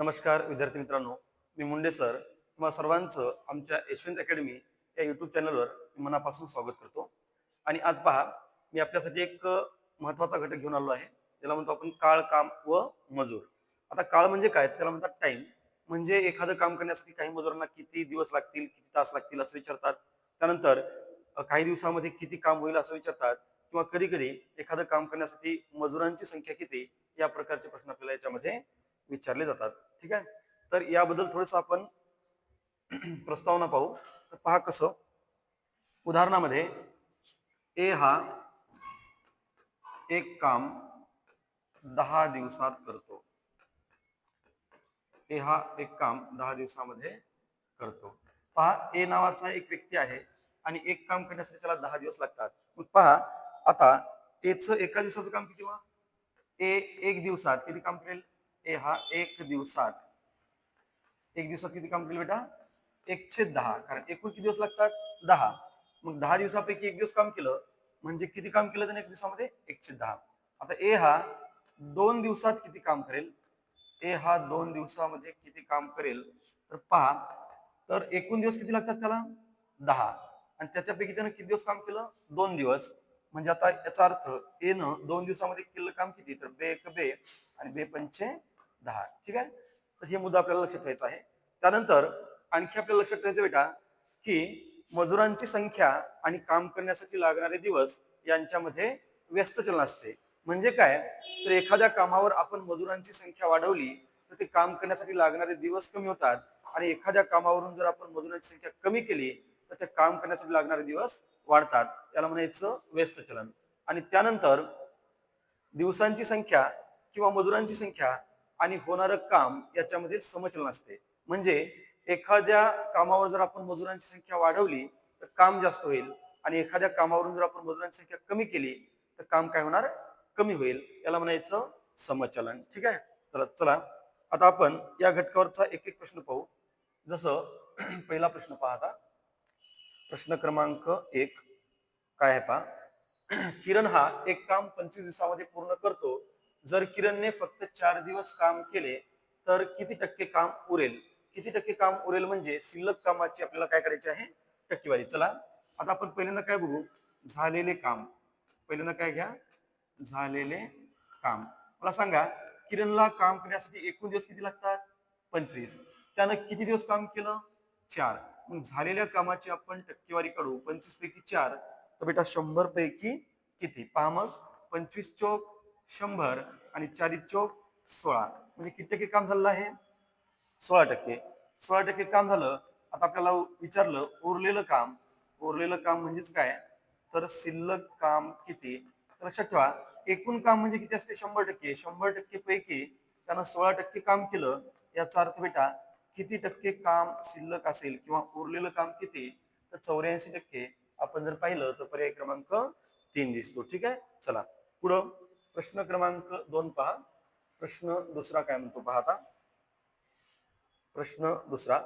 नमस्कार विद्यार्थी मित्रांनो, मी मुंडे सर तुम्हा सर्वांचं आमच्या यशवंत अकॅडमी या यूट्यूब चॅनलवर मनापासून स्वागत करतो. आणि आज पहा, मी आपल्यासाठी एक महत्त्वाचा घटक घेऊन आलो आहे. त्याला म्हणतो आपण काळ, काम व मजूर. आता काळ म्हणजे काय? त्याला म्हणतात टाइम. म्हणजे एखादं काम करण्यासाठी काही मजुरांना किती दिवस लागतील, किती तास लागतील असं विचारतात. त्यानंतर काही दिवसामध्ये किती काम होईल असं विचारतात, किंवा कधी कधी एखादं काम करण्यासाठी मजुरांची संख्या किती, या प्रकारचे प्रश्न आपल्याला याच्यामध्ये विचारले जातात. ठीक आहे. तर याबद्दल थोडस आपण प्रस्तावना पाहू. तर पहा कसं, उदाहरणामध्ये ए हा एक काम 10 दिवसात करतो. ए हा एक काम 10 दिवसामध्ये करतो. पहा, ए नावाचा एक व्यक्ती आहे आणि एक काम करण्यासाठी त्याला 10 दिवस लागतात. मग पहा, आता एच एका दिवसाचं काम किती वा? ए एक दिवसात किती काम करेल? ए हा एक दिवसात किती काम केलं बेटा? 1/10. कारण एकूण किती दिवस लागतात? 10. मग 10 दिवसापैकी एक दिवस काम केलं म्हणजे किती काम केलं त्याने एक दिवसामध्ये? 1/10. आता ए हा 2 दिवसात किती काम करेल? ए हा 2 दिवसामध्ये किती काम करेल? तर पहा, तर एकूण दिवस किती लागतात त्याला? 10. आणि त्याच्यापैकी त्यानं किती दिवस काम केलं? 2 दिवस. म्हणजे आता याचा अर्थ ए न 2 दिवसामध्ये केलेलं काम किती? तर बे एक बे आणि बे पंचे 10. ठीक आहे. तर हे मुद्दा आपल्याला लक्षात ठेवायचा आहे. त्यानंतर आणखी आपल्याला लक्षात ठेवायचं बेटा, की मजुरांची संख्या आणि काम करण्यासाठी लागणारे दिवस यांच्यामध्ये व्यस्त चलन असते. म्हणजे काय? तर एखाद्या कामावर आपण मजुरांची संख्या वाढवली तर ते काम करण्यासाठी लागणारे दिवस कमी होतात, आणि एखाद्या कामावरून जर आपण मजुरांची संख्या कमी केली तर ते काम करण्यासाठी लागणारे दिवस वाढतात. याला म्हणायचं व्यस्त चलन. आणि त्यानंतर दिवसांची संख्या किंवा मजुरांची संख्या आणि होणारं काम याच्यामध्ये समचलन असते. म्हणजे एखाद्या कामावर जर आपण मजुरांची संख्या वाढवली तर काम जास्त होईल, आणि एखाद्या कामावरून जर आपण मजुरांची संख्या कमी केली तर काम काय होणार? कमी होईल. याला म्हणायचं समचलन. ठीक आहे. चला चला, आता आपण या घटकावरचा एक एक प्रश्न पाहू. जसं पहिला प्रश्न पहा. आता प्रश्न क्रमांक 1 काय आहे पहा. किरण हा एक काम 25 दिवसामध्ये पूर्ण करतो. जर किरणने फक्त 4 दिवस काम केले तर किती टक्के काम उरेल? किती टक्के काम उरेल म्हणजे शिल्लक कामाची आपल्याला काय करायची आहे? टक्केवारी. चला, आता आपण पहिल्यांदा काय बघू? झालेले काम. पहिल्यांदा काय घ्या? झालेले काम. मला सांगा, किरणला काम करण्यासाठी एकूण दिवस किती लागतात? 25. त्यानं किती दिवस काम केलं? 4. मग झालेल्या कामाची आपण टक्केवारी काढू. 25 पैकी 4, तर बेटा 100 पैकी किती? पहा मग, 25 चोक 100 आणि 4 चोक 16. म्हणजे किती टक्के काम झालेलं आहे? 16%. 16% काम झालं. आता आपल्याला विचारलं उरलेलं काम. उरलेलं काम म्हणजेच काय? तर शिल्लक काम किती? तर लक्षात ठेवा, एकूण काम म्हणजे किती असते? 100%. 100% पैकी त्यानं 16% काम केलं. याचा अर्थ बेटा, किती टक्के काम शिल्लक असेल किंवा उरलेलं काम किती? तर 84%. आपण जर पाहिलं तर पर्याय क्रमांक 3 दिसतो. ठीक आहे. चला पुढं प्रश्न क्रमांक 2 पहा. प्रश्न दुसरा काय म्हणतो पहा. आता प्रश्न दुसरा,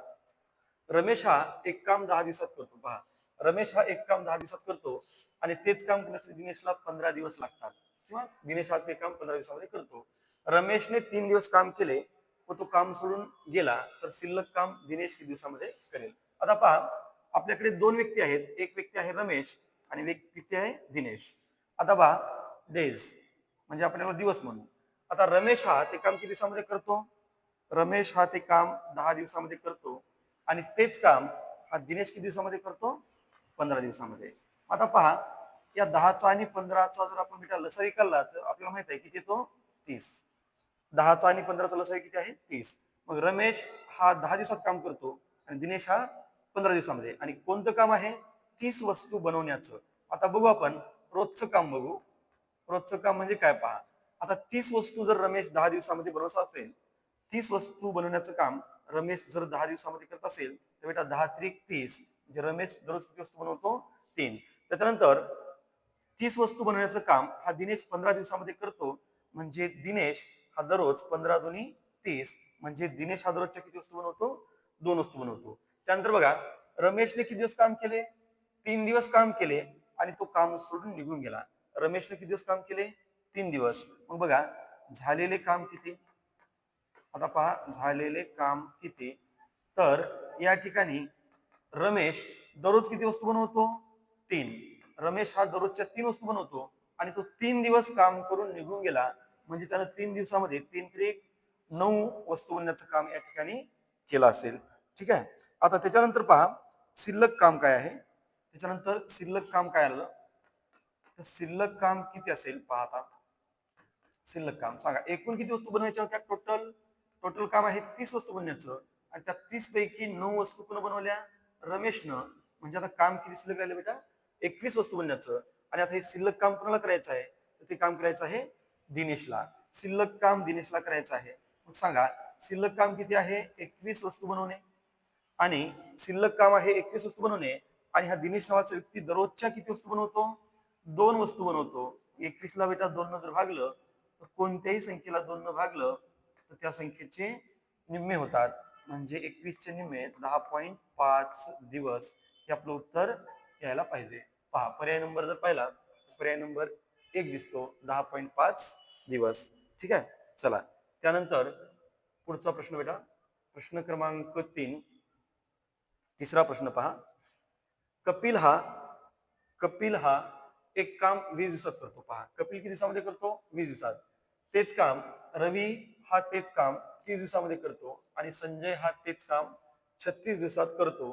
रमेश हा एक काम 10 दिवसात करतो. पहा, रमेश हा एक काम 10 दिवसात करतो आणि तेच काम करण्यासाठी दिनेशला 15 दिवस लागतात, किंवा दिनेश हा ते काम 15 दिवसामध्ये करतो. रमेशने 3 दिवस काम केले व तो काम सोडून गेला तर शिल्लक काम दिनेश किती दिवसामध्ये करेल? आता पहा, आपल्याकडे दोन व्यक्ती आहेत. एक व्यक्ती आहे रमेश आणि एक व्यक्ती आहे दिनेश. आता पहा, डेज म्हणजे आपण याला दिवस म्हणू. आता रमेश हा ते काम किती दिवसामध्ये करतो? रमेश हा ते काम 10 दिवसामध्ये करतो, आणि तेच काम हा दिनेश किती दिवसामध्ये करतो? 15 दिवसामध्ये. आता पहा, या 10चा आणि 15चा जर आपण बेटा लसाही काढला तर आपल्याला माहित आहे किती येतो? 30. 10चा आणि 15चा लसाही किती आहे? 30. मग रमेश हा 10 दिवसात काम करतो आणि दिनेश हा 15 दिवसामध्ये. आणि कोणतं काम आहे? 30 वस्तू बनवण्याचं. आता बघू आपण रोजचं काम बघू. रोजचं काम म्हणजे काय पहा. आता 30 वस्तू जर रमेश 10 दिवसामध्ये बनवत असेल, 30 वस्तू बनवण्याचं काम रमेश जर 10 दिवसामध्ये करत असेल, तर बेटा 10 त्रिक 30, म्हणजे रमेश दररोज किती वस्तू बनवतो? 3. त्याच्यानंतर 30 वस्तू बनवण्याचं काम हा दिनेश 15 दिवसामध्ये करतो, म्हणजे दिनेश हा दररोज 15 दुनी 30, म्हणजे दिनेश हा दररोजच्या किती वस्तू बनवतो? 2 वस्तू बनवतो. त्यानंतर बघा, रमेशने किती दिवस काम केले? 3 दिवस काम केले आणि तो काम सोडून निघून गेला. रमेशने किती दिवस काम केले? 3 दिवस. मग बघा, झालेले काम किती? आता पहा झालेले काम किती, तर या ठिकाणी रमेश दररोज किती वस्तू बनवतो, 3. रमेश हा दररोजच्या 3 वस्तू बनवतो आणि तो 3 दिवस काम करून निघून गेला, म्हणजे त्यानं 3 दिवसामध्ये 3 3 9 वस्तू बनवण्याचं काम या ठिकाणी केलं असेल. ठीक आहे. आता त्याच्यानंतर पहा शिल्लक काम काय आहे, त्याच्यानंतर शिल्लक काम काय आलं, तर शिल्लक काम किती असेल पहा. आता शिल्लक काम सांगा, एकूण किती वस्तू बनवायच्या होत्या, टोटल टोटल काम आहे 30 वस्तू बनवण्याचं, आणि त्या 30 पैकी 9 वस्तू कोण बनवल्या, रमेशनं. म्हणजे आता काम किती शिल्लक राहिले बेटा, 21 वस्तू बनवण्याचं. आणि आता हे शिल्लक काम कोणाला करायचं आहे, तर ते काम करायचं आहे दिनेशला. शिल्लक काम दिनेशला करायचं आहे. मग सांगा शिल्लक काम किती आहे, 21 वस्तू बनवणे. आणि शिल्लक काम आहे 21 वस्तू बनवणे, आणि हा दिनेश नावाचा व्यक्ती दररोजच्या किती वस्तू बनवतो, 2 वस्तू बनवतो. 21 ला बेटा 2 न जर भागलं, तर कोणत्याही संख्येला 2 न भागलं तर त्या संख्येचे निम्मे होतात. म्हणजे 21 चे निम्मे 10.5 दिवस हे आपलं उत्तर यायला पाहिजे. पहा पर्याय नंबर जर पाहिला तर पर्याय नंबर 1 दिसतो, 10.5 दिवस. ठीक आहे. चला त्यानंतर पुढचा प्रश्न बेटा, प्रश्न क्रमांक 3. तिसरा प्रश्न पहा. कपिल हा कपिल हा एक काम 20 दिवसात करतो. पहा कपिल किती दिवसामध्ये करतो, 20 दिवसात. तेच काम रवी हा तेच काम 30 दिवसामध्ये करतो, आणि संजय हा तेच काम 36 दिवसात करतो.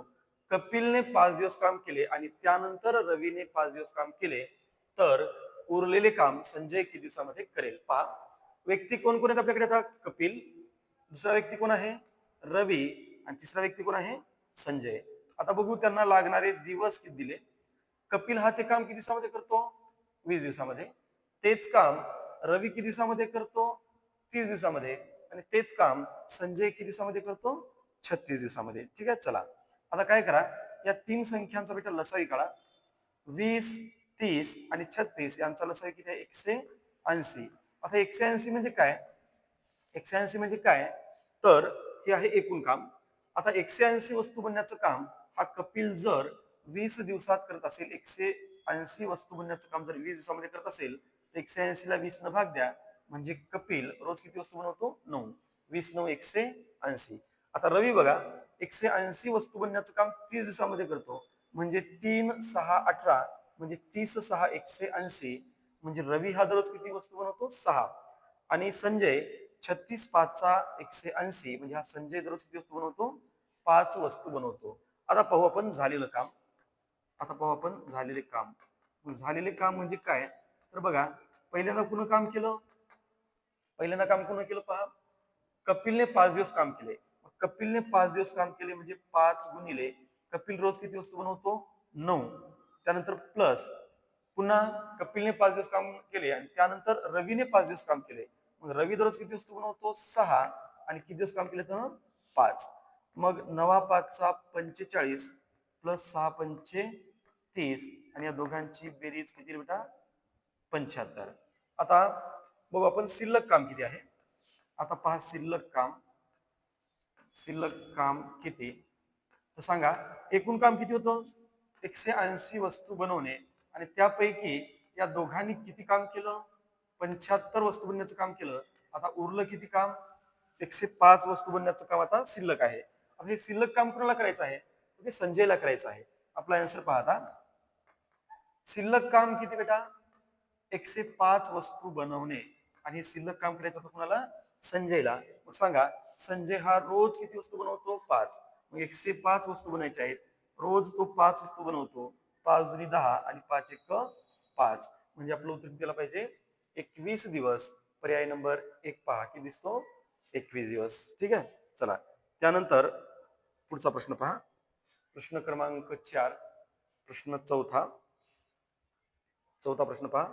कपिलने 5 दिवस काम केले आणि त्यानंतर रवीने 5 दिवस काम केले, तर उरलेले काम संजय किती दिवसामध्ये करेल. पहा व्यक्ती कोण कोण आहेत आपल्याकडे, आता कपिल, दुसरा व्यक्ती कोण आहे रवी, आणि तिसरा व्यक्ती कोण आहे संजय. आता बघू त्यांना लागणारे दिवस किती दिले. कपिल हा ते काम किती दिवसामध्ये करतो, 20 दिवसामध्ये. तेच काम रवी किती दिवसामध्ये करतो, 30 दिवसामध्ये. आणि तेच काम संजय किती दिवसामध्ये करतो, 36 दिवसामध्ये. ठीक आहे. चला आता काय करा, या 3 संख्यांचा बेटा लसावी काढा. 20, 30 आणि 36 यांचा लसावी किती आहे, 180. आता 180 म्हणजे काय, 180 म्हणजे काय, तर हे आहे एकूण काम. आता 180 वस्तू बनण्याचं काम हा कपिल जर 20 दिवसात करत असेल, 180 वस्तू बनण्याचं काम जर 20 दिवसामध्ये करत असेल, तर 180 ला 20 न भाग द्या, म्हणजे कपिल रोज किती वस्तू बनवतो, 9. 20 9 180. आता रवी बघा 180 वस्तू बनण्याचं काम 30 दिवसामध्ये करतो, म्हणजे 3 6 18, म्हणजे 30 6 180. म्हणजे रवी हा दररोज किती वस्तू बनवतो, 6. आणि संजय 36 5 180, म्हणजे हा संजय दररोज किती वस्तू बनवतो, 5 वस्तू बनवतो. आता पाहू आपण झालेलं काम. आता पाहू आपण झालेले काम. झालेले काम म्हणजे काय, तर बघा पहिल्यांदा कुणं काम केलं, पहिल्यांदा काम कोण केलं पहा, कपिलने 5 दिवस काम केले. कपिलने 5 दिवस काम केले म्हणजे 5 गुणिले कपिल रोज किती वस्तू बनवतो, 9. त्यानंतर प्लस पुन्हा कपिलने 5 दिवस काम केले आणि त्यानंतर रवीने 5 दिवस काम केले. मग रवी दररोज किती वस्तू बनवतो, 6. आणि किती दिवस काम केले तर 5. मग 9 5 45 प्लस 6 पंचे 30, आणि या दोघांची बेरीज किती बेटा, 75. आता बघू आपण शिल्लक काम किती आहे. आता पहा शिल्लक काम किती, तर सांगा एकूण काम किती होतं, 180 वस्तू बनवणे, आणि त्यापैकी या दोघांनी किती काम केलं, 75 वस्तू बनवण्याचं काम केलं. आता उरलं किती काम, 105 वस्तू बनवण्याचं काम आता शिल्लक आहे. आता हे शिल्लक काम कोणाला करायचं आहे, ते संजयला करायचं आहे. आपला आन्सर पहा. आता शिल्लक काम किती बेटा, 105 वस्तू बनवणे, आणि हे शिल्लक काम करायचं होतं कुणाला, संजयला. मग सांगा संजय हा रोज किती वस्तू बनवतो, 5. मग 105 वस्तू बनायच्या आहेत, रोज तो 5 वस्तू बनवतो. 5 जुनी 10 आणि 5 1 5, म्हणजे आपलं उत्तर दिलं पाहिजे 21 दिवस. पर्याय नंबर 1 पहा किती दिसतो, 21 दिवस. ठीक आहे. चला त्यानंतर पुढचा प्रश्न पहा, प्रश्न क्रमांक 4. प्रश्न चौथा प्रश्न पहा.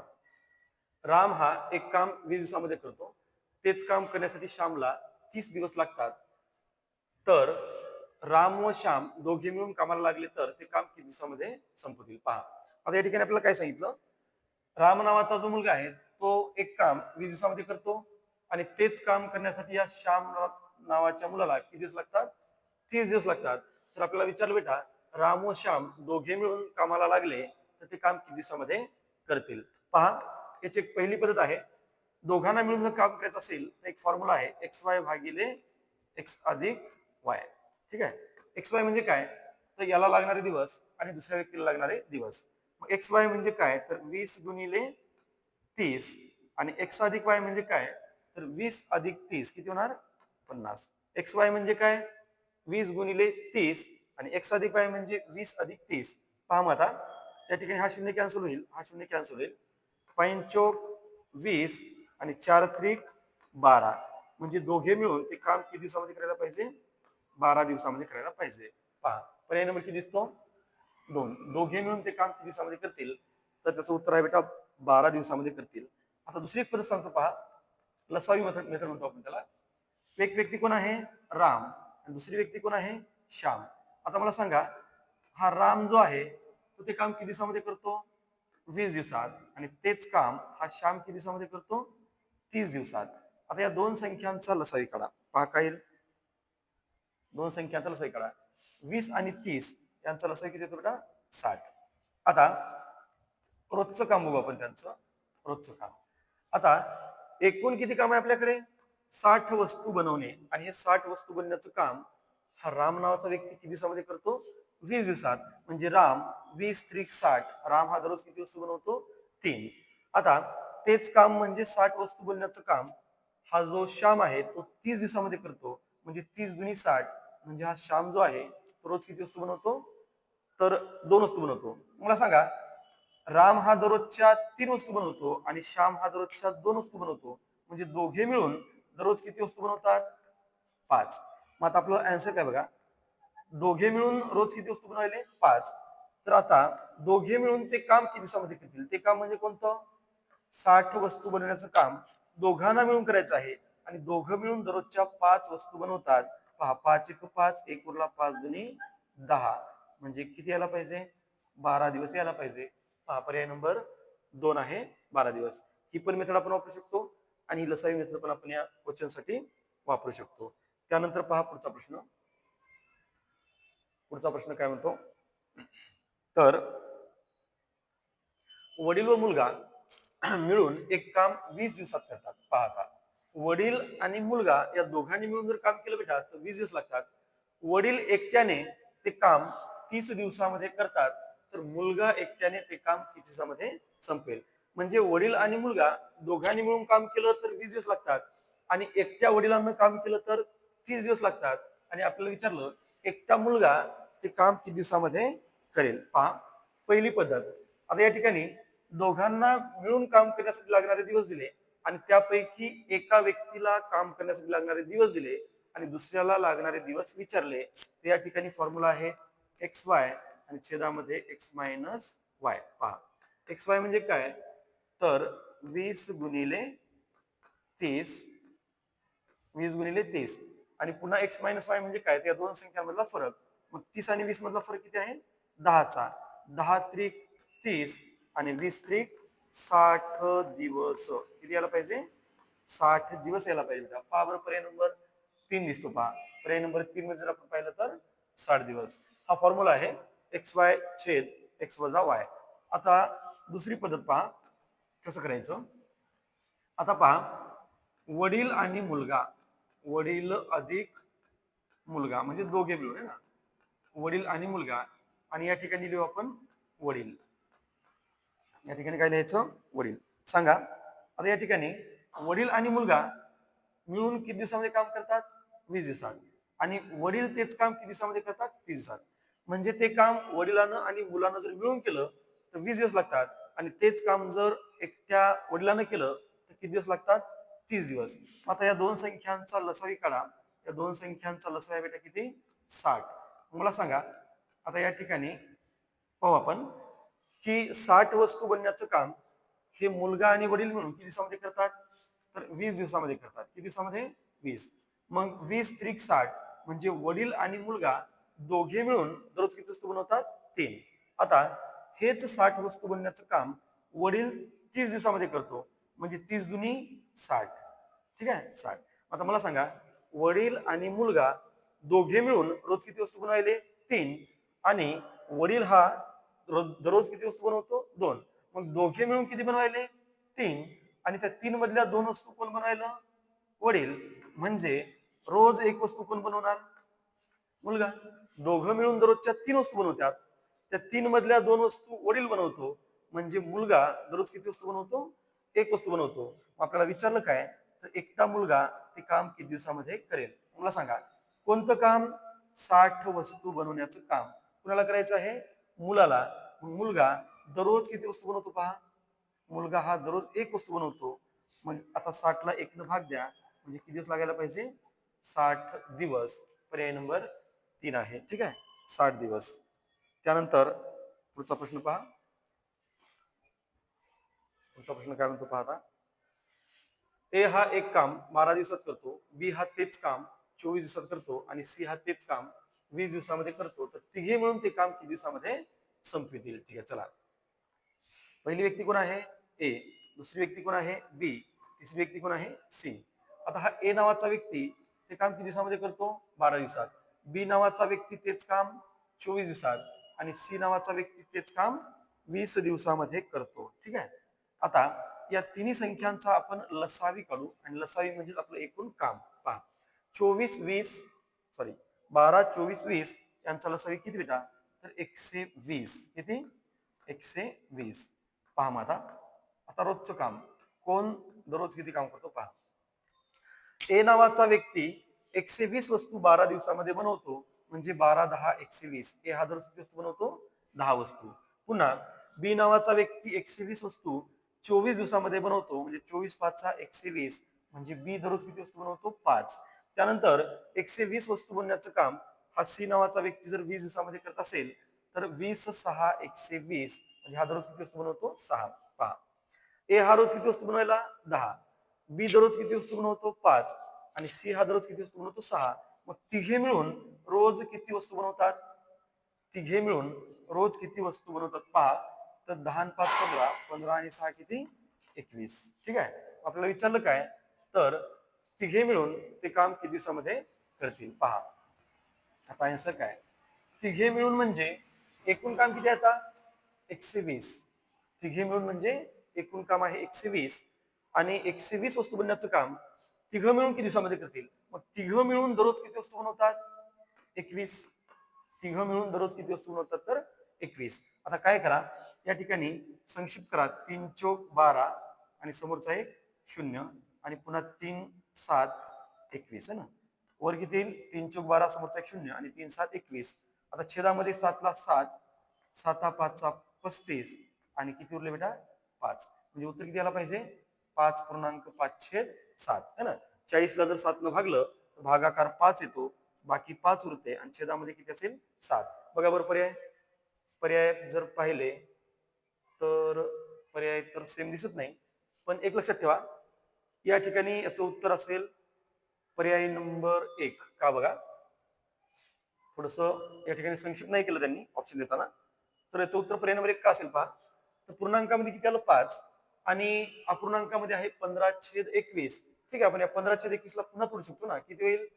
राम हा एक काम 20 दिवसामध्ये करतो, तेच काम करण्यासाठी श्यामला 30 दिवस लागतात, तर राम व श्याम दोघे मिळून कामाला लागले तर ते काम किती दिवसामध्ये संपवतील. पहा आता या ठिकाणी आपल्याला काय सांगितलं, राम नावाचा जो मुलगा आहे तो एक काम 20 दिवसामध्ये करतो, आणि तेच काम करण्यासाठी या श्याम नावाच्या मुलाला किती दिवस लागतात, 30 दिवस लागतात. तर आपल्याला विचारलं बेटा राम व श्याम दोघे मिळून कामाला लागले तर ते काम किती दिवसामध्ये करतील. पहा याची एक पहिली पद्धत आहे, दोघांना मिळून जर काम करायचं असेल तर एक फॉर्म्युला आहे एक्स वाय भागिले एक्स अधिक वाय. ठीक आहे. एक्स वाय म्हणजे काय, तर याला लागणारे दिवस आणि दुसऱ्या व्यक्तीला लागणारे दिवस. मग एक्स वाय म्हणजे काय, तर 20 गुणिले 30 आणि एक्स अधिक वाय म्हणजे काय, तर 20 अधिक 30 किती होणार 50. एक्स वाय म्हणजे काय, 20 गुणिले 30 आणि एक्स अधिक वाय म्हणजे 20 अधिक 30. पहा मग आता त्या ठिकाणी हा शून्य कॅन्सल होईल, हा शून्य कॅन्सल होईल. 5 20 आणि 4 त्रिक 12 म्हणजे दोघे मिळून ते काम किती दिवसामध्ये करायला पाहिजे, 12 दिवसामध्ये करायला पाहिजे. पहा पर्याय नंबर किती दिसतो, 2. दोघे मिळून ते काम किती दिवसामध्ये करतील, तर त्याचं उत्तर आहे बेटा 12 दिवसामध्ये करतील. आता दुसरी एक पद्धत सांगतो पहा, लसावी मेथड मेथड म्हणतो आपण त्याला. एक व्यक्ती कोण आहे, राम, आणि दुसरी व्यक्ती कोण आहे, श्याम. आता मला सांगा, हा राम जो आहे तो ते काम किती दिवसामध्ये करतो, 20 दिवसात, आणि तेच काम हा श्याम किती दिवसामध्ये करतो, 30 दिवसात. आता या दोन संख्यांचा लसावी काढा. पहा काय येईल, दोन संख्यांचा लसावी काढा. 20 आणि 30 यांचा लसावी किती येतो बेटा, 60. आता रोजचं काम बघू आपण त्यांचं, रोजचं काम. आता एकूण किती काम आहे आपल्याकडे, 60 वस्तू बनवणे, आणि हे 60 वस्तू बनवण्याचं काम हा राम नावाचा व्यक्ती किती दिवसामध्ये करतो, 20 दिवसात. म्हणजे राम 20 त्रिक 60, राम हा दररोज किती वस्तू बनवतो, 3. आता तेच काम म्हणजे 60 वस्तू बनवण्याचं काम हा जो श्याम आहे तो 30 दिवसामध्ये करतो. म्हणजे 30 दुनी 60, म्हणजे हा श्याम जो आहे तो रोज किती वस्तू बनवतो, तर 2 वस्तू बनवतो. मला सांगा, राम हा दररोजच्या 3 वस्तू बनवतो आणि श्याम हा दररोजच्या 2 वस्तू बनवतो. म्हणजे दोघे मिळून दररोज किती वस्तू बनवतात, 5. मग आता आपलं आन्सर काय बघा, दोघे मिळून रोज किती वस्तू बनवायले, 5. तर आता दोघे मिळून ते काम किती दिवसामध्ये करतील, ते काम म्हणजे कोणतं, 60 वस्तू बनवण्याचं काम दोघांना मिळून करायचं आहे, आणि दोघं मिळून दररोजच्या 5 वस्तू बनवतात. पहा 5 एक 5, एक उरला 5 दुनी 10, म्हणजे किती यायला पाहिजे, 12 दिवस यायला पाहिजे. पहा पर्याय नंबर 2 आहे 12 दिवस. ही पण मेथड आपण वापरू शकतो आणि ही लसावी मेथड पण आपण या क्वेश्चन साठी वापरू शकतो. त्यानंतर पहा पुढचा प्रश्न. पुढचा प्रश्न काय म्हणतो, तर वडील व मुलगा मिळून एक काम 20 दिवसात करतात. पहा आता वडील आणि मुलगा या दोघांनी मिळून जर काम केलं बेटा तर 20 दिवस लागतात. वडील एकट्याने ते काम 30 दिवसामध्ये करतात, तर मुलगा एकट्याने ते काम किती दिवसामध्ये संपेल. म्हणजे वडील आणि मुलगा दोघांनी मिळून काम केलं तर 20 दिवस लागतात, आणि एकट्या वडिलांना काम केलं तर 30 दिवस लागतात. आणि आपल्याला विचारलं एकटा मुलगा ते काम किती दिवसामध्ये करेल. पहा पहिली पद्धत, आता या ठिकाणी दोघांना मिळून काम करण्यासाठी लागणारे दिवस दिले, आणि त्यापैकी एका व्यक्तीला काम करण्यासाठी लागणारे दिवस दिले आणि दुसऱ्याला लागणारे दिवस विचारले. तर या ठिकाणी फॉर्म्युला आहे एक्स वाय आणि छेदामध्ये एक्स मायनस वाय. पहा एक्स वाय म्हणजे काय, तर 20 गुणिले 30, 20 गुणिले 30, आणि पुन्हा एक्स मायनस वाय म्हणजे काय, त्या दोन संख्यांमधला फरक. मग 30 आणि 20 मधला फरक किती आहे, 10चा. 10 त्रिक 30 आणि 20 त्रिक 60 दिवस. किती यायला पाहिजे, 60 दिवस यायला पाहिजे. पहा बरं पर्याय नंबर 3 दिसतो. पहा पर्याय नंबर 3 मध्ये जर आपण पाहिलं तर 60 दिवस. हा फॉर्म्युला आहे एक्स वाय छेद एक्स वजा वाय. आता दुसरी पद्धत पहा कसं करायचं. आता पहा वडील आणि मुलगा, वडील अधिक मुलगा म्हणजे दोघे मिळून आहे ना, वडील आणि मुलगा, आणि या ठिकाणी लिहू आपण वडील, या ठिकाणी काय लिहायचं, वडील. सांगा आता या ठिकाणी वडील आणि मुलगा मिळून किती दिवसामध्ये काम करतात, 20 दिवसात, आणि वडील तेच काम किती दिवसामध्ये करतात, 30 दिवसात. म्हणजे ते काम वडिलांना आणि मुलांना जर मिळून केलं तर 20 दिवस लागतात, आणि तेच काम जर एकट्या वडिलांना केलं तर किती दिवस लागतात, 30 दिवस. आता या दोन संख्यांचा लसावी काढा. या दोन संख्यांचा लसावी बेटा किती, 60. मला सांगा आता या ठिकाणी पाहू आपण की 60 वस्तू बनण्याचं काम हे मुलगा आणि वडील मिळून किती दिवसामध्ये करतात, तर 20 दिवसामध्ये करतात. किती दिवसामध्ये, 20. मग 20 त्रिक 60 म्हणजे वडील आणि मुलगा दोघे मिळून दररोज किती वस्तू बनवतात, 3. आता हेच 60 वस्तू बनण्याचं काम वडील 30 दिवसामध्ये करतो, म्हणजे 30 दुनी 60. ठीक आहे, 60. आता मला सांगा वडील आणि मुलगा दोघे मिळून रोज किती वस्तू बनवायले, 3, आणि वडील हा दररोज किती वस्तू बनवतो, 2. मग दोघे मिळून किती बनवायले, 3, आणि त्या 3 मधल्या 2 वस्तू कोण बनवायला? वडील. म्हणजे रोज एक वस्तू कोण बनवणार? मुलगा. दोघं मिळून दररोजच्या 3 वस्तू बनवतात. त्या 3 मधल्या 2 वस्तू वडील बनवतो. म्हणजे मुलगा दररोज किती वस्तू बनवतो? एक वस्तू बनवतो. आपल्याला विचारलं काय, तर एकटा मुलगा ते काम किती दिवसामध्ये करेल? मला सांगा, कोणतं काम? 60 वस्तू बनवण्याचं काम कुणाला करायचं आहे? मुलाला. मुलगा दररोज किती वस्तू बनवतो पहा. मुलगा हा दररोज एक वस्तू बनवतो. मग आता 60 ला 1 न भाग द्या, म्हणजे किती दिवस लागायला पाहिजे? 60 दिवस. पर्याय नंबर 3 आहे. ठीक आहे, 60 दिवस. त्यानंतर पुढचा प्रश्न पहा. पुढचा प्रश्न काय म्हणतो पहा आता. ए हा एक काम 12 दिवसात करतो, बी हा तेच काम 24 दिवसात करतो आणि सी हा तेच काम 20 दिवसामध्ये करतो. तर तिघे मिळून ते काम किती दिवसामध्ये संपवितील? ठीक आहे, चला. पहिली व्यक्ती कोण आहे? ए. दुसरी व्यक्ती कोण आहे? बी. तिसरी व्यक्ती कोण आहे? सी. आता हा ए नावाचा व्यक्ती ते काम किती दिवसामध्ये करतो? 12 दिवसात. बी नावाचा व्यक्ती तेच काम 24 दिवसात आणि सी नावाचा व्यक्ती तेच काम 20 दिवसामध्ये करतो. ठीक आहे. आता या तिन्ही संख्यांचा आपण लसावी काढू आणि लसावी म्हणजेच आपलं एकूण काम. पहा, 12, 24, 20 यांचा लसावी किती बेटा? तर 120. किती? 120. पहा मग आता रोजचं काम कोण दररोज किती काम करतो पहा. ए नावाचा व्यक्ती 120 वस्तू 12 दिवसामध्ये बनवतो. म्हणजे 12, 10, 120. ए हा दररोज किती वस्तू बनवतो? 10 वस्तू. पुन्हा बी नावाचा व्यक्ती 120 वस्तू 24 दिवसामध्ये बनवतो. म्हणजे 24 5 120. म्हणजे बी दररोज किती वस्तू बनवतो? 5. त्यानंतर 120 वस्तू बनवण्याचं काम हा सी नावाचा व्यक्ती जर 20 दिवसामध्ये करत असेल तर 20 6 120. म्हणजे हा दररोज किती वस्तू बनवतो? 6. पहा, ए हा रोज किती वस्तू बनवायला? 10. बी दररोज किती वस्तू बनवतो? 5. आणि सी हा दररोज किती वस्तू बनवतो? 6. मग तिघे मिळून रोज किती वस्तू बनवतात? तिघे मिळून रोज किती वस्तू बनवतात पहा. तर 10 आणि 5 15. 15 आणि 6 किती? 21. ठीक आहे. आपल्याला विचारलं काय, तर तिघे मिळून ते काम किती दिवसामध्ये करतील? पहा, आता आन्सर काय? तिघे मिळून म्हणजे एकूण काम किती आता? 120. तिघे मिळून म्हणजे एकूण काम आहे 120 आणि 120 वस्तू बनवण्याचं काम तिघं मिळून किती दिवसामध्ये करतील? मग तिघं मिळून दररोज किती वस्तू बनवतात? 21. तिघं मिळून दररोज किती वस्तू बनवतात? तर 21. आता काय करा, या ठिकाणी संक्षिप्त करा. 3 चौक 12 आणि समोरचा एक 0 आणि पुन्हा 3 7 21 आहे ना. वर किती येईल? 3 चौक 12, समोरचा एक 0 आणि 3 7 21. आता छेदामध्ये 7 ला 7, 7 5 35 आणि किती उरले बेटा? 5. म्हणजे उत्तर किती यायला पाहिजे? 5.5/7 है ना. 40 ला जर 7 न भागलं तर भागाकार 5 येतो, बाकी 5 उरते आणि छेदामध्ये किती असेल? 7. बघा बरं पर्याय. पर्याय जर पाहिले तर पर्याय तर सेम दिसत नाही, पण एक लक्षात ठेवा, या ठिकाणी याचं उत्तर असेल पर्याय नंबर 1. का बघा, थोडस या ठिकाणी संक्षिप्त नाही केलं त्यांनी ऑप्शन देताना. तर याचं उत्तर पर्याय नंबर 1 का असेल पहा. तर पूर्णांकामध्ये किती आलं? 5 आणि अपूर्णांकामध्ये आहे 15/21. ठीक आहे, आपण या 15/21 ला पुन्हा तोडू शकतो ना. किती होईल?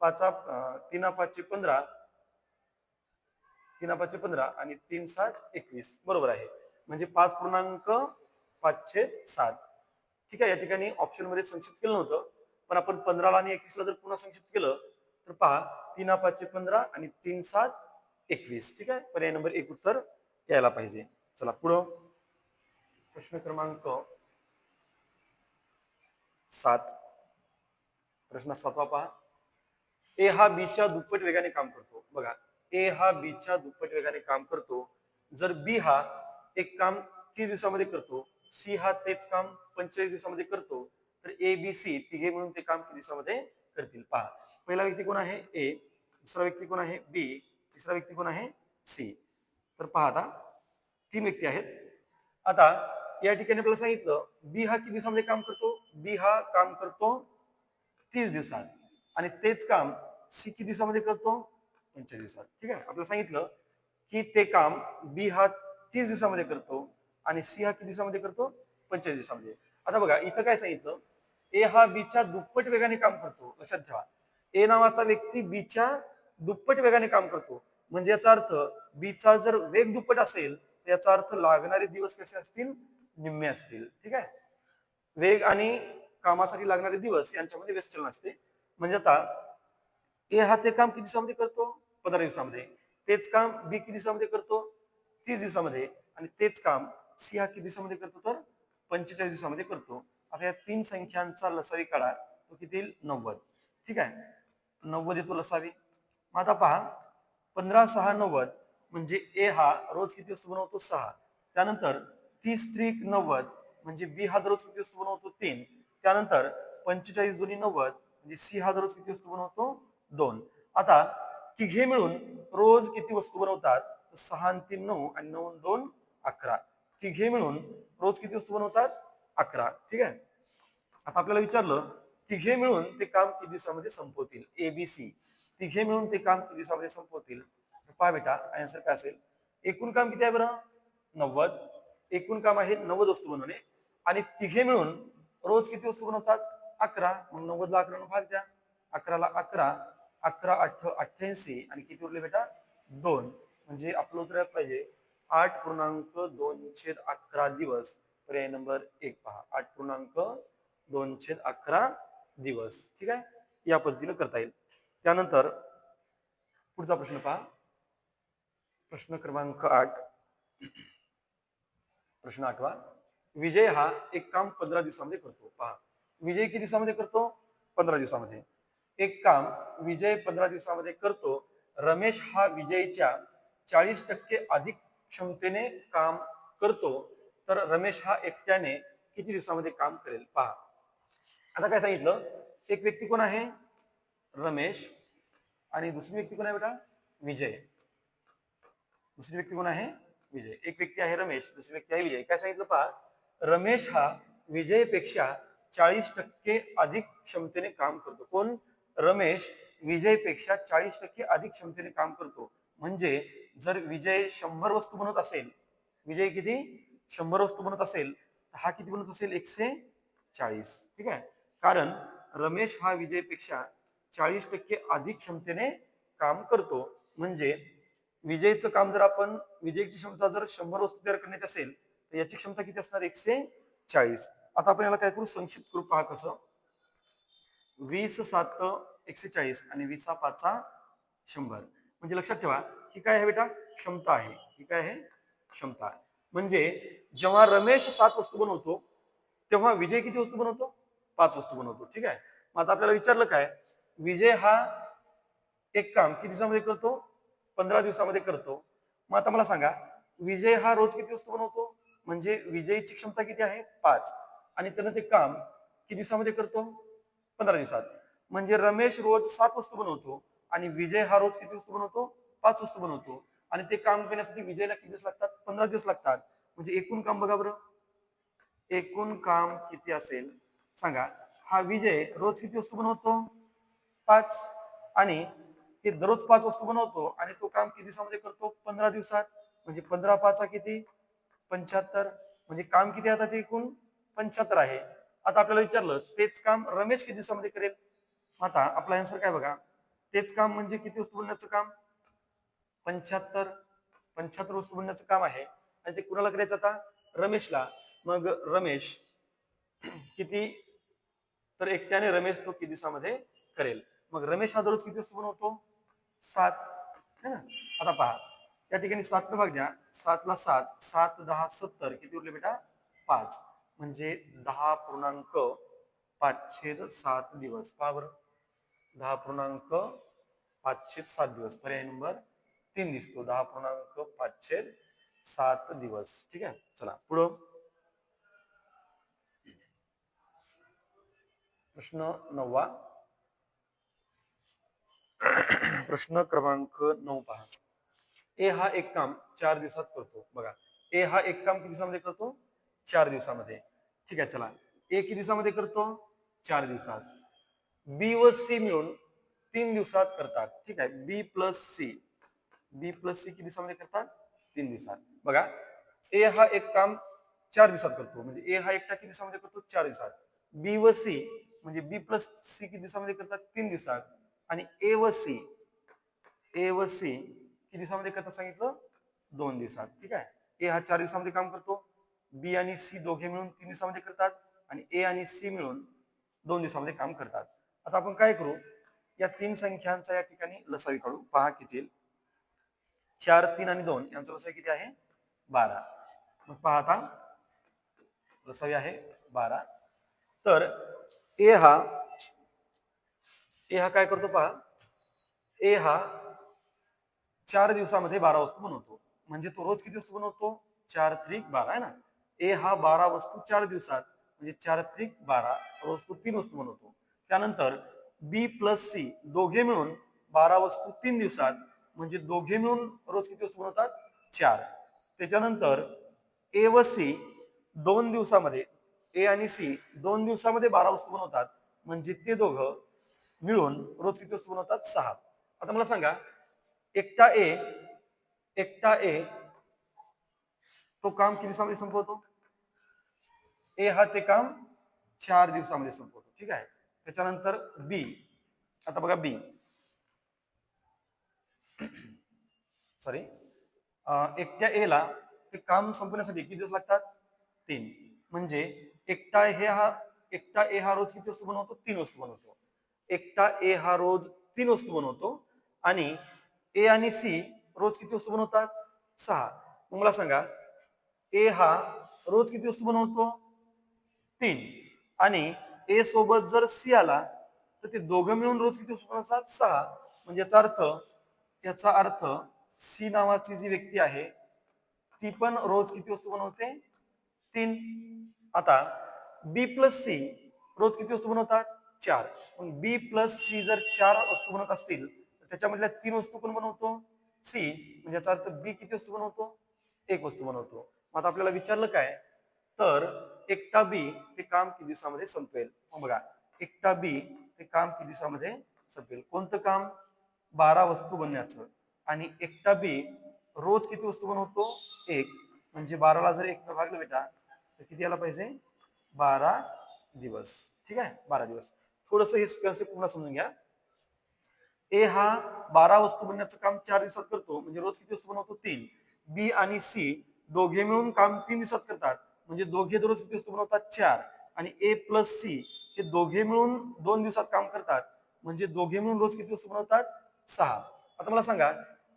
5 3 5 15, 3 5 15 आणि 3 7 21. बरोबर आहे. म्हणजे 5.5/7. ठीक आहे, या ठिकाणी ऑप्शन मध्ये संक्षिप्त केलं नव्हतं, पण आपण 15 ला आणि 21 ला जर पुन्हा संक्षिप्त केलं तर पहा, 3 5 15 आणि 3 7 21. ठीक आहे, पर्याय नंबर 1 उत्तर यायला पाहिजे. चला पुढं प्रश्न क्रमांक 7. प्रश्न 7वा पहा. ए हा बीच्या दुप्पट वेगाने काम करतो. बघा, ए हा बीच्या दुप्पट वेगाने काम करतो. जर बी हा एक काम 30 दिवसामध्ये करतो, सी हा तेच काम 45 दिवसामध्ये करतो, तर ए बी सी तिघे मिळून ते काम किती दिवसामध्ये करतील? पहा, पहिला व्यक्ती कोण आहे? ए. दुसरा व्यक्ती कोण आहे? बी. तिसरा व्यक्ती कोण आहे? सी. तर पहा, आता 3 व्यक्ती आहेत. आता या ठिकाणी आपल्याला सांगितलं बी हा किती दिवसामध्ये काम करतो? बी हा काम करतो 30 दिवसात आणि तेच काम सी किती दिवसामध्ये करतो? 45 दिवसात. ठीक आहे, आपल्याला सांगितलं की ते काम बी हा 30 दिवसामध्ये करतो आणि सी हा किती दिवसामध्ये करतो? 45 दिवसामध्ये. आता बघा, इथं काय सांगितलं? ए हा बीच्या दुप्पट वेगाने काम करतो. लक्षात ठेवा, ए नावाचा व्यक्ती बीच्या दुप्पट वेगाने काम करतो. म्हणजे याचा अर्थ बीचा जर वेग दुप्पट असेल तर याचा अर्थ लागणारे दिवस कसे असतील? निम्मे असतील. ठीक आहे, वेग आणि कामासाठी लागणारे दिवस यांच्यामध्ये व्यस्तचलन असते. म्हणजे आता ए हा ते काम किती दिवसामध्ये करतो? 15 दिवसामध्ये. तेच काम बी किती दिवसामध्ये करतो? 30 दिवसामध्ये. आणि तेच काम सी हा किती दिवसामध्ये करतो? तर 45 दिवसामध्ये करतो. आता या तीन संख्यांचा लसावी काढा, तो किती येईल? 90. ठीक आहे, 90 येतो लसावी. मग आता पहा, 15 6 90 म्हणजे ए हा रोज किती वस्तू बनवतो? 6. त्यानंतर 30 त्रिक 90 म्हणजे बी हा दररोज किती वस्तू बनवतो? 3. त्यानंतर 45 दुनी 90 म्हणजे सी हा दररोज किती वस्तू बनवतो? 2. आता तिघे मिळून रोज किती वस्तू बनवतात? 6 आणि 3 9 आणि 9 आणि 2 11. तिघे मिळून रोज किती वस्तू बनवतात? 11. ठीक आहे. आता आपल्याला विचारलं, तिघे मिळून ते काम किती दिवसामध्ये संपवतील? एबीसी तिघे मिळून ते काम किती दिवसामध्ये संपवतील? पहा बेटा, आन्सर काय असेल? एकूण काम किती आहे बरं? 90. एकूण काम आहे 90 वस्तू बनवणे. आणि तिघे मिळून रोज किती वस्तू बनवतात? 11. मग 90 ला 11 भाग द्या. 11 ला 11, 11 8 88 आणि किती उरले बेटा? 2. म्हणजे आपलं उत्तर पाहिजे 8.2/11 दिवस. पर्याय नंबर 1 पहा, 8.2/11 दिवस. ठीक आहे, या पद्धतीने करता येईल. त्यानंतर पुढचा प्रश्न पहा, प्रश्न क्रमांक 8. प्रश्न 8वा. विजय हा एक काम 15 दिवसामध्ये करतो. पहा, विजय किती दिवसामध्ये करतो? 15 दिवसामध्ये. एक काम विजय 15 दिवसामध्ये करतो. रमेश हा विजयच्या 40% अधिक क्षमतेने काम करतो. तर रमेश हा एकट्याने किती दिवसामध्ये काम करेल? पहा, आता काय सांगितलं, एक व्यक्ती कोण आहे? रमेश. आणि दुसरी व्यक्ती कोण आहे बेटा? विजय. दुसरी व्यक्ती कोण आहे? विजय. एक व्यक्ती आहे रमेश, दुसरी व्यक्ती आहे विजय. काय सांगितलं पहा, रमेश हा विजयपेक्षा 40% अधिक क्षमतेने काम करतो. कोण? रमेश विजयपेक्षा 40% अधिक क्षमतेने काम करतो. म्हणजे जर विजय 100 वस्तू बनवत असेल, विजय किती? 100 वस्तू बनवत असेल, तर हा किती बनवत असेल? 140. ठीक आहे, कारण रमेश हा विजयपेक्षा 40% अधिक क्षमतेने काम करतो. म्हणजे विजयचं काम जर आपण, विजयची क्षमता जर 100 वस्तू तयार करण्याची असेल, तर याची क्षमता किती असणार? 140. आता आपण याला काय करू? संक्षिप्त करू. पहा कसं, 20 7 140 आणि 20 5 100. म्हणजे लक्षात ठेवा, ही काय आहे बेटा? क्षमता आहे. ही काय आहे? क्षमता. म्हणजे जेव्हा रमेश 7 वस्तू बनवतो, तेव्हा विजय किती वस्तू बनवतो? 5 वस्तू बनवतो. ठीक आहे. मग आता आपल्याला विचारलं काय, विजय हा एक काम किती दिवसामध्ये करतो? 15 दिवसामध्ये करतो. मग आता मला सांगा, विजय हा रोज किती वस्तू बनवतो? म्हणजे विजयची क्षमता किती आहे? 5. आणि त्यानं ते काम किती दिवसामध्ये करतो? 15 दिवसात. म्हणजे रमेश रोज 7 वस्तू बनवतो आणि विजय हा रोज किती वस्तू बनवतो? 5 वस्तू बनवतो. आणि ते काम करण्यासाठी विजयला किती दिवस लागतात? 15 दिवस लागतात. म्हणजे एकूण काम बघा बरं, एकूण काम किती असेल सांगा. हा विजय रोज किती वस्तू बनवतो? 5. आणि हे दररोज 5 वस्तू बनवतो आणि तो काम किती दिवसामध्ये करतो? 15 दिवसात. म्हणजे 15 5 किती? 75. म्हणजे काम किती आता ते एकूण 75 आहे. आता आपल्याला विचारलं, तेच काम रमेश किती दिवसामध्ये करेल? आता आपला आन्सर काय बघा, तेच काम म्हणजे किती वस्तू बनवण्याचं काम? 75. 75 वस्तू बनवण्याचं काम आहे. आणि ते कुणाला करायचं आता? रमेशला. मग रमेश किती? तर एकट्याने रमेश तो किती दिवसामध्ये करेल? मग रमेश हा दररोज किती वस्तू बनवतो? 7. है ना. आता पहा, या ठिकाणी 7 भाग द्या. 7 ला 7, 7 10 70 किती उरले बेटा? 5. म्हणजे 10.507 दिवस. पहा बरं, 10.507 दिवस. पर्याय नंबर 3 दिसतो. 10.507 दिवस. ठीक आहे, चला पुढं. प्रश्न 9वा. प्रश्न क्रमांक 9 पहा. ए हा एक काम 4 दिवसात करतो. बघा, ए हा एक काम किती दिवसामध्ये करतो? 4 दिवसामध्ये. ठीक आहे, चला. ए किती दिवसामध्ये करतो? 4 दिवसात. बी व सी मिळून 3 दिवसात करतात. ठीक आहे, बी प्लस सी. बी प्लस सी किती दिवसामध्ये करतात? 3 दिवसात. बघा, ए हा एक काम 4 दिवसात करतो. म्हणजे ए हा एकटा किती दिवसामध्ये करतो? 4 दिवसात. बी व सी म्हणजे बी प्लस सी किती दिवसामध्ये करतात? 3 दिवसात. आणि ए व सी, ए व सी किती दिवसामध्ये करतात सांगितलं? 2 दिवसात. ठीक आहे, ए हा 4 दिवसामध्ये काम करतो. बी आणि सी दोघे मिळून 3 दिवसामध्ये करतात. आणि ए आणि सी मिळून 2 दिवसामध्ये काम करतात. आता आपण काय करू, या 3 संख्यांचा या ठिकाणी लसावी काढू. पहा किती येईल. 4, 3 आणि 2 यांचा लसावी किती आहे? 12. मग पहा आता लसावी आहे 12. तर ए हा काय करतो पहा. ए हा 4 दिवसामध्ये 12 वस्तू बनवतो. म्हणजे तो रोज किती वस्तू बनवतो? 4 त्रिक 12 आहे ना. ए हा 12 वस्तू 4 दिवसात म्हणजे 4 त्रिक 12 रोज तो 3 वस्तू बनवतो. त्यानंतर बी प्लस सी दोघे मिळून 12 वस्तू 3 दिवसात म्हणजे दोघे मिळून रोज किती वस्तू बनवतात? 4. त्याच्यानंतर ए व सी 2 दिवसामध्ये, ए आणि सी 2 दिवसामध्ये 12 वस्तू बनवतात म्हणजे ते दोघं मिळून रोज किती वस्तू बनवतात? 6. आता मला सांगा, एकटा ए तो काम किती दिवसामध्ये संपवतो? ए हा ते काम 4 दिवसामध्ये संपवतो. ठीक आहे. त्याच्यानंतर बी, आता बघा बी, सॉरी, एकट्या ए ला ते काम संपवण्यासाठी किती दिवस लागतात? 3. म्हणजे एकटा ए हा रोज किती वस्तू बनवतो? 3 वस्तू बनवतो. एकटा ए हा रोज 3 वस्तू बनवतो आणि ए आणि सी रोज किती वस्तू बनवतात? 6. मग मला सांगा, ए हा रोज किती वस्तू बनवतो? 3. आणि ए सोबत जर सी आला तर ते दोघं मिळून रोज किती वस्तू बनवतात? 6. म्हणजे याचा अर्थ सी नावाची जी व्यक्ती आहे ती पण रोज किती वस्तू बनवते? 3. आता बी प्लस सी रोज किती वस्तू बनवतात? 4. मग बी प्लस सी जर 4 वस्तू बनवत असतील तर त्याच्यामधल्या 3 वस्तू पण बनवतो सी. म्हणजे याचा अर्थ बी किती वस्तू बनवतो? 1 वस्तू बनवतो. मग आता आपल्याला विचारलं काय, तर एकटा बी ते काम किती दिवसामध्ये संपवेल? मग बघा, एकटा बी ते काम किती दिवसामध्ये संपवेल? कोणतं काम? 12 वस्तू बनवण्याचं. आणि एकटा बी रोज किती वस्तू बनवतो? 1. म्हणजे 12ला जर 1 न भागलं बेटा तर किती यायला पाहिजे? 12 दिवस. ठीक आहे, 12 दिवस. थोडस हे कन्सेप्ट पुन्हा समजून घ्या. ए हा 12 वस्तू बनवण्याचं काम 4 दिवसात करतो म्हणजे रोज किती वस्तू बनवतो? 3. बी आणि सी दोघे मिळून काम 3 दिवसात करतात म्हणजे दोघे रोज किती वस्तू बनवतात? 4. आणि ए प्लस सी हे दोघे मिळून 2 दिवसात काम करतात म्हणजे दोघे मिळून रोज किती वस्तू बनवतात? 6. आता मला सांगा,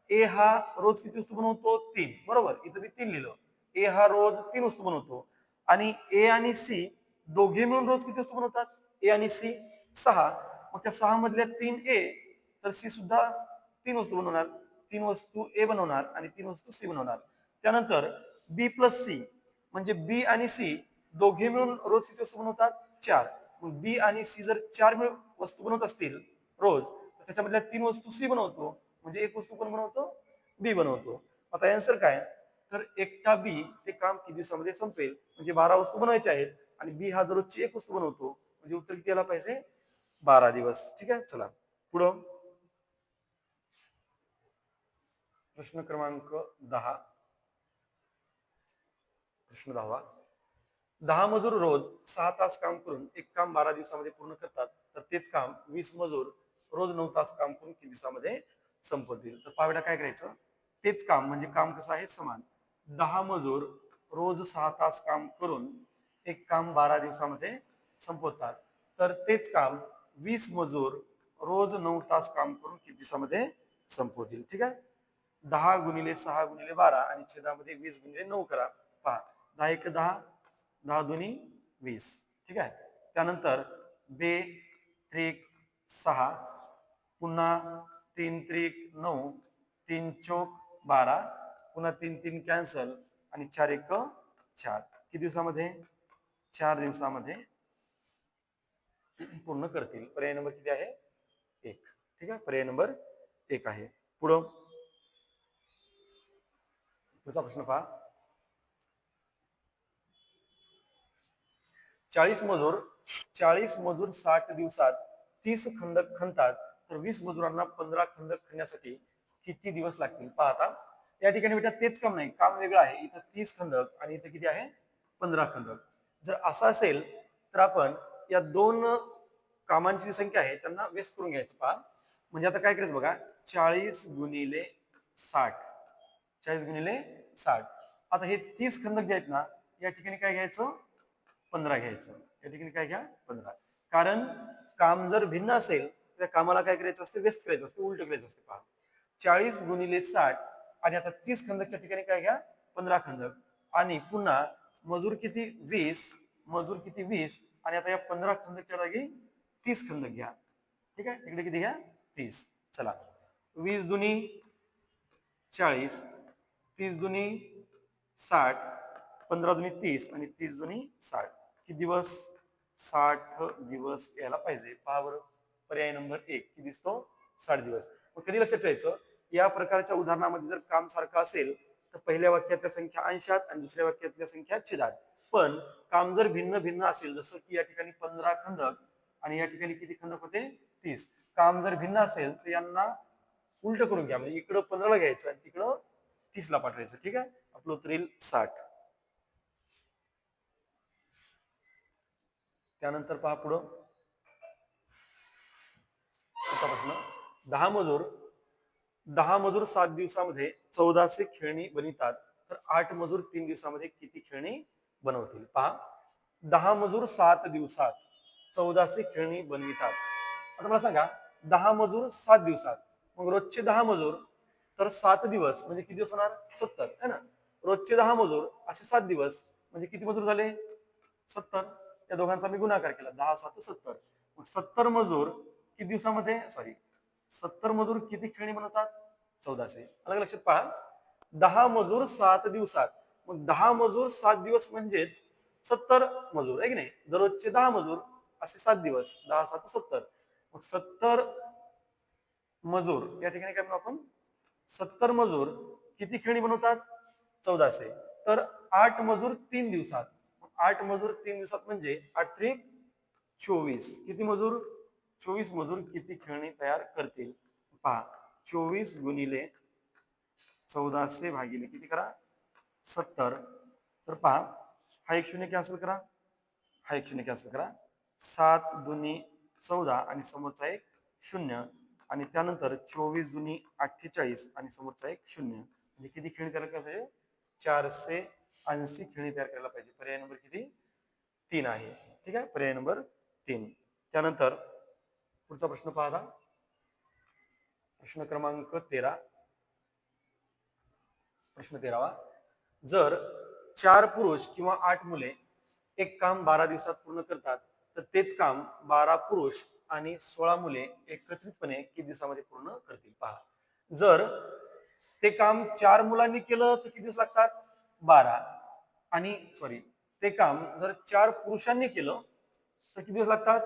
ए हा रोज किती वस्तू बनवतो? 3. बरोबर, इथं मी 3 लिहिलं. ए हा रोज 3 वस्तू बनवतो आणि ए आणि सी दोघे मिळून रोज किती वस्तू बनवतात? ए आणि सी 6. मग त्या 6 मधल्या 3 ए तर सी सुद्धा 3 वस्तू बनवणार. 3 वस्तू ए बनवणार आणि 3 वस्तू सी बनवणार. त्यानंतर बी प्लस सी म्हणजे बी आणि सी दोघे मिळून रोज किती वस्तू बनवतात? 4. मग बी आणि सी जर 4 वस्तू बनवत असतील रोज तर त्याच्यामधल्या 3 वस्तू सी बनवतो म्हणजे 1 वस्तू कोण बनवतो? बी बनवतो. आता आन्सर काय, तर एकटा बी ते काम किती दिवसामध्ये संपेल? म्हणजे 12 वस्तू बनवायच्या आहेत आणि बी हा दररोजची 1 वस्तू बनवतो म्हणजे उत्तर किती यायला पाहिजे? 12 दिवस. ठीक आहे, चला पुढं. प्रश्न क्रमांक 10. प्रश्न 10. 10 मजूर रोज 6 तास काम करून एक काम 12 दिवसामध्ये पूर्ण करतात तर तेच काम 20 मजूर रोज 9 तास काम करून किती दिवसामध्ये संपवतील? तर पावेडा काय करायचं, तेच काम म्हणजे काम कसं आहे? समान. 10 मजूर रोज 6 तास काम करून एक काम 12 दिवसामध्ये संपवतात तर तेच काम 20 मजूर रोज 9 तास काम करून किती दिवसामध्ये संपवतील? ठीक आहे. 10 गुणिले 6 गुणिले 12 आणि छेदामध्ये 20 गुणिले 9 करा. पहा, 10 एक 10, 10 दोन्ही 20. ठीक आहे. त्यानंतर बे त्रिक 6, पुन्हा 3 त्रिक 9, 3 चोक 12, पुन्हा 3 3 कॅन्सल आणि 4 एक 4. किती दिवसामध्ये? 4 दिवसामध्ये पूर्ण करतील. पर्याय नंबर किती आहे? 1. ठीक आहे, पर्याय नंबर 1 आहे. पुढं पुढचा प्रश्न पहा. 40 मजूर 60 दिवसात 30 खंदक खणतात तर 20 मजुरांना 15 खंदक खणण्यासाठी किती दिवस लागतील? पहा आता या ठिकाणी बेटा तेच काम नाही, काम वेगळं आहे. इथं 30 खंदक आणि इथं किती आहे? 15 खंदक. जर असं असेल तर आपण या दोन कामांची संख्या आहे त्यांना व्यस्त करून घ्यायचं. पहा, म्हणजे आता काय करायचं बघा, 40 गुणिले 60, 40 गुणिले 60. आता हे 30 खंदक जे आहेत ना या ठिकाणी काय घ्यायचं? 15 घ्यायचं. या ठिकाणी काय घ्या 15. कारण काम जर भिन्न असेल त्या कामाला काय करायचं असते, वेस्ट करायचं असते, उलट करायचं असते. पहा 40 गुणिले 60 आणि आता 30 खंदकच्या ठिकाणी काय घ्या 15 खंदक आणि पुन्हा मजूर किती 20, मजूर किती 20 आणि आता या 15 खंदकच्या जागी 30 खंदक घ्या. ठीक आहे, इकडे किती घ्या 30. चला 20 दुनी 40, 30 दुनी 60, 15 दुनी 30 आणि 30 दुनी 60. किती दिवस 60 दिवस यायला पाहिजे. पहा बरं पर्याय नंबर 1 किती दिसतो 60 दिवस. मग कधी लक्षात ठेवायचं या प्रकारच्या उदाहरणामध्ये जर काम सारखं असेल तर पहिल्या वाक्यातल्या संख्या अंशात आणि दुसऱ्या वाक्यातल्या संख्या छेदात. पण काम जर भिन्न भिन्न असेल जसं की या ठिकाणी 15 खंदक आणि या ठिकाणी किती खंदक होते 30. काम जर भिन्न असेल तर यांना उलट करून घ्या. म्हणजे इकडं 15 ला घ्यायचं आणि तिकडं 30 ला पाठवायचं. ठीक आहे, आपलं उत्तर येईल 60. त्यानंतर पहा पुढं प्रश्न 10 मजूर 7 दिवसामध्ये 1400 खेळणी बनवितात तर 8 मजूर 3 दिवसामध्ये किती खेळणी बनवतील. पहा 10 मजूर 7 दिवसात 1400 खेळणी बनवितात. आता मला सांगा 10 मजूर 7 दिवसात, मग रोजचे 10 मजूर तर 7 दिवस म्हणजे किती दिवस होणार 70 है ना. रोजचे 10 मजूर असे 7 दिवस म्हणजे किती मजूर झाले 70. या दोघांचा मी गुणाकार केला 10 7 70. मग 70 मजूर किती दिवसामध्ये 70 मजूर किती खेळणी बनवतात 1400. अलग लक्षात पहा 10 मजूर 7 दिवसात, मग 10 मजूर 7 दिवस म्हणजेच 70 मजूर आहे की नाही. दररोजचे 10 मजूर असे 7 दिवस 10 7 70. मग 70 मजूर या ठिकाणी काय म्हणू आपण 70 मजूर किती खेळणी बनवतात 1400. तर 8 मजूर 3 दिवसात, 8 मजूर 3 दिवसात म्हणजे 8 त्रिक 24. किती मजूर 24 मजूर किती खेळणी तयार करतील. पहा 24 गुणिले 1400 भागिले किती करा 70. तर पहा हा एक शून्य कॅन्सल करा, हा एक शून्य कॅन्सल करा. 7 दुनी 14 आणि समोरचा एक शून्य आणि त्यानंतर 24 दुनी 48 आणि समोरचा एक शून्य म्हणजे किती खेळणी तयार करायला पाहिजे 480 खेळणी तयार करायला पाहिजे. पर्याय नंबर किती 3 आहे. ठीक आहे, पर्याय नंबर 3. त्यानंतर पुढचा प्रश्न पाहा. प्रश्न क्रमांक 13. प्रश्न 13वा. जर 4 पुरुष किंवा 8 मुले एक काम 12 दिवसात पूर्ण करतात तर तेच काम 12 पुरुष आणि 16 मुले एकत्रितपणे किती दिवसामध्ये पूर्ण करतील. पहा जर ते काम 4 मुलांनी केलं तर किती दिवस लागतात 12 आणि ते काम जर 4 पुरुषांनी केलं तर किती दिवस लागतात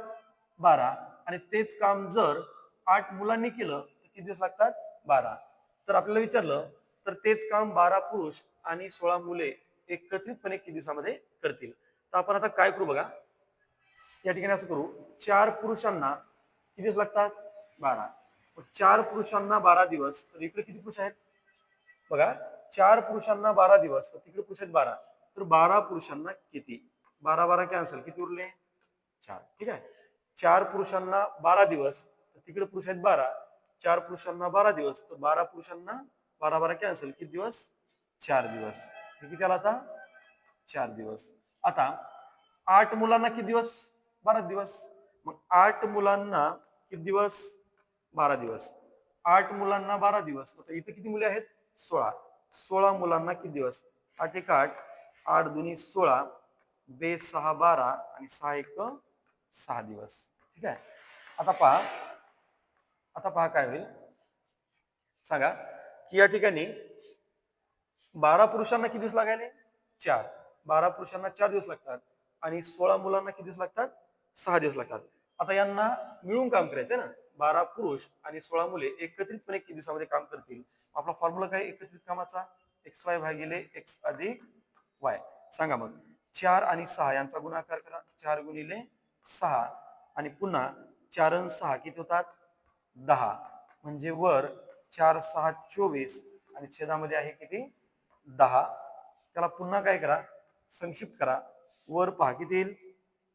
12 आणि तेच काम जर 8 मुलांनी केलं तर किती दिवस लागतात 12. तर आपल्याला विचारलं तर तेच काम 12 पुरुष आणि 16 मुले एकत्रितपणे किती दिवसामध्ये करतील. तर आपण आता काय करू बघा, या ठिकाणी असं करू 4 पुरुषांना किती दिवस लागतात 12. 4 पुरुषांना 12 दिवस, तर इकडे किती पुरुष आहेत बघा 4 पुरुषांना 12 दिवस तर तिकडे पुरुष आहेत 12. तर 12 पुरुषांना किती 12 12 कॅन्सल किती उरले 4. ठीक आहे, 4 पुरुषांना 12 दिवस तर तिकडे पुरुष आहेत 12. 4 पुरुषांना 12 दिवस तर 12 पुरुषांना 12 12 कॅन्सल किती दिवस 4 दिवस. हे किती आला आता 4 दिवस. आता 8 मुलांना किती दिवस 12 दिवस. मग 8 मुलांना किती दिवस 12 दिवस. 8 मुलांना 12 दिवस. आता इथे किती मुले आहेत 16. 16 मुलांना किती दिवस 8 1 8, 8 दुनी 16, बे 6 12 आणि 6 1 6 दिवस. ठीक आहे, आता पहा काय होईल सांगा की या ठिकाणी 12 पुरुषांना किती दिवस लागायले 4. 12 पुरुषांना 4 दिवस लागतात आणि 16 मुलांना किती दिवस लागतात 6 दिवस लागतात. आता यांना मिळून काम करायचंय ना 12 पुरुष आणि 16 मुले एकत्रितपणे किती दिवसामध्ये काम करतील. आपला फॉर्म्युला काय एकत्रित कामाचा XY भागिले X अधिक Y. सांगा मग 4 आणि 6 यांचा गुणाकार करा 4 गुणिले 6 आणि पुन्हा 4 आणि 6 किती होतात 10 म्हणजे वर 4 6 24 आणि छेदामध्ये आहे किती 10. त्याला पुन्हा काय करा संक्षिप्त करा वर पहा किती येईल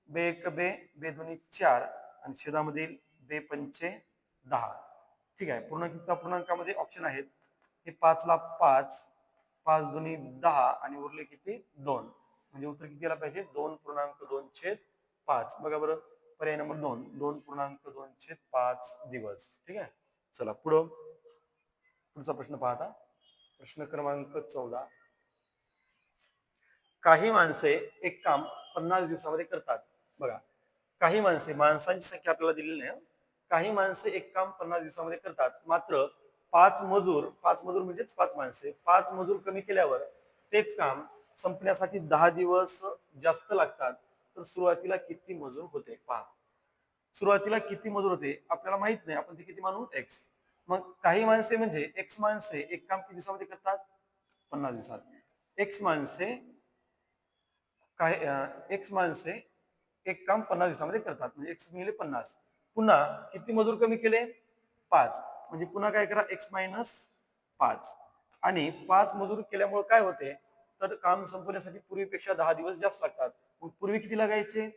बे 1 बे बे दोन्ही 4 आणि छेदामध्ये येईल बे पंचे 10. ठीक आहे, पूर्णांकामध्ये ऑप्शन आहेत हे 5 ला 5, 5 दोन्ही 10 आणि उरले किती 2. म्हणजे उत्तर किती यायला पाहिजे 2.2/5. बघा बरं, पर्याय नंबर 2 2.2/5 दिवस. ठीक आहे, चला पुढचा प्रश्न पहा आता. प्रश्न क्रमांक 14. काही माणसे एक काम 50 दिवसामध्ये करतात. बघा, काही माणसांची संख्या आपल्याला दिलेली नाही. काही माणसे एक काम 50 दिवसामध्ये करतात, मात्र पाच मजूर म्हणजेच 5 माणसे, 5 मजूर कमी केल्यावर तेच काम संपण्यासाठी 10 दिवस जास्त लागतात. तर सुरुवातीला किती मजूर होते पहा. सुरुवातीला किती मजूर होते आपल्याला माहित नाही, आपण ते किती मानू एक्स. मग काही माणसे म्हणजे एक्स माणसे एक काम किती दिवसामध्ये करतात 50 दिवसात. एक्स माणसे एक्स माणसे एक काम 50 दिवसामध्ये करतात, म्हणजे एक्स गुणिले 50. पुन्हा किती मजूर कमी केले 5, म्हणजे पुन्हा काय करा एक्स मायनस 5. आणि 5 मजूर केल्यामुळे काय होते, तर काम संपवण्यासाठी पूर्वीपेक्षा 10 दिवस जास्त लागतात. मग पूर्वी किती लागायचे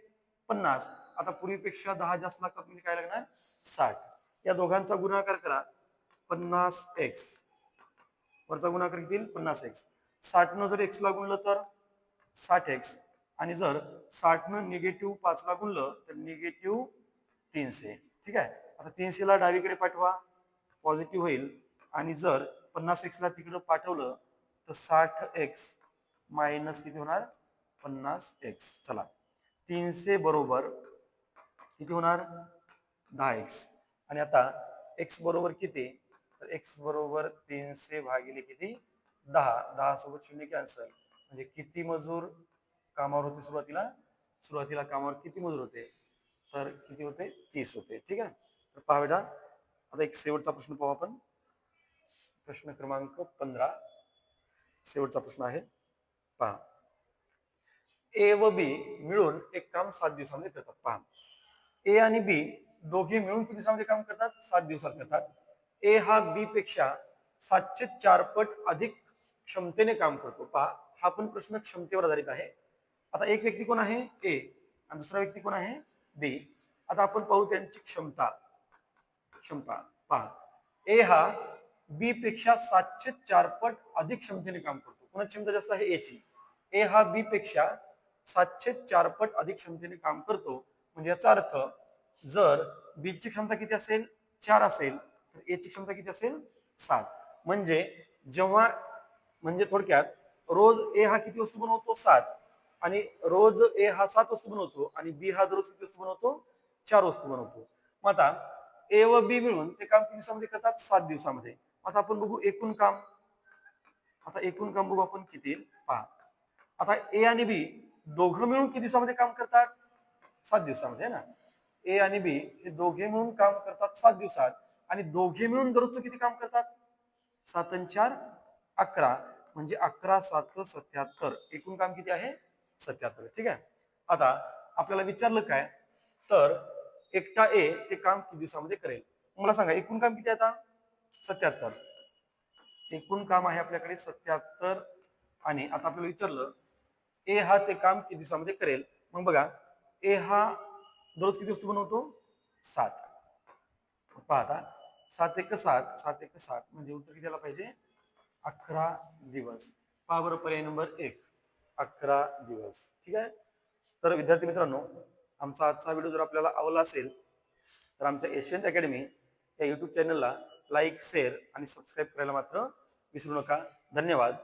50, आता पूर्वीपेक्षा 10 जास्त लागतात, म्हणजे काय लागणार 60. या दोघांचा गुणाकार करा 50x, वरचा गुणाकार किती 50x. 60 न जर एक्स ला गुणलं तर 60x, आणि जर 60 न निगेटिव्ह 5 ला गुणलं तर निगेटिव्ह 300. ठीक आहे, आता 300 ला डावीकडे पाठवा, पॉझिटिव्ह होईल. आणि जर 50x ला तिकडे पाठवलं तर 60x मायनस किती होणार 50x. चला, 300 बरोबर किती होणार 10x. आणि आता x बरोबर किती, तर x बरोबर 300 भागिले किती 10. 10 सोबत 0 कॅन्सल, म्हणजे किती मजूर कामावर होते सुरुवातीला कामावर किती मजूर होते, तर किती होते 30 होते. ठीक आहे, तर पहा बेटा, आता एक शेवटचा प्रश्न पाहू आपण. प्रश्न क्रमांक 15, शेवटचा प्रश्न आहे पहा. ए व बी मिळून एक काम 7 दिवसामध्ये करतात. पहा, ए आणि बी दोघे मिळून किती दिवसामध्ये काम करतात 7 दिवसात करतात. ए हा बी पेक्षा 704 पट अधिक क्षमतेने काम करतो. पहा, हा पण प्रश्न क्षमतेवर आधारित आहे. आता एक व्यक्ती कोण आहे ए आणि दुसरा व्यक्ती कोण आहे बी. आता आपण पाहू त्यांची क्षमता. पहा, ए हा बी पेक्षा 704 पट अधिक क्षमतेने काम करतो. कोणाची क्षमता जास्त आहे ए ची. ए हा बी पेक्षा 704 पट अधिक क्षमतेने काम करतो, म्हणजे याचा अर्थ जर बी ची क्षमता किती असेल 4 असेल तर ए ची क्षमता किती असेल 7. म्हणजे थोडक्यात रोज ए हा किती वस्तू बनवतो 7, आणि रोज ए हा 7 वस्तू बनवतो, आणि बी हा दररोज किती वस्तू बनवतो 4 वस्तू बनवतो. मग आता ए व बी मिळून ते काम किती दिवसामध्ये करतात 7 दिवसामध्ये. आता आपण बघू एकूण काम. आता एकूण काम बघू आपण किती पहा. आता ए आणि बी दोघं मिळून किती दिवसामध्ये काम करतात 7 दिवसामध्ये ना. ए आणि बी हे दोघे मिळून काम करतात 7 दिवसात, आणि दोघे मिळून दररोजचं किती काम करतात 7 आणि 4 11, म्हणजे 11 7 77. एकूण काम किती आहे 77. ठीक आहे, आता आपल्याला विचारलं काय, तर एकटा ए ते काम किती दिवसामध्ये करेल. मला सांगा एकूण काम किती आता 77. एकूण काम आहे आपल्याकडे 77. आणि आता आपल्याला विचारलं ए हा ते काम किती दिवसामध्ये करेल. मग बघा, ए हा दररोज किती वस्तू बनवतो 7. पहा आता 7 एक 7, 7 एक 7, म्हणजे उत्तर किती आला पाहिजे 11 दिवस. पहा बरं, पर्याय नंबर 1 11 दिवस. ठीक आहे, तर विद्यार्थी मित्रांनो, आमचा आजचा व्हिडिओ जर आपल्याला आवडला असेल तर आमच्या एशियन अकॅडमी या युट्यूब चॅनलला लाईक, शेअर आणि सबस्क्राईब करायला मात्र विसरू नका. धन्यवाद.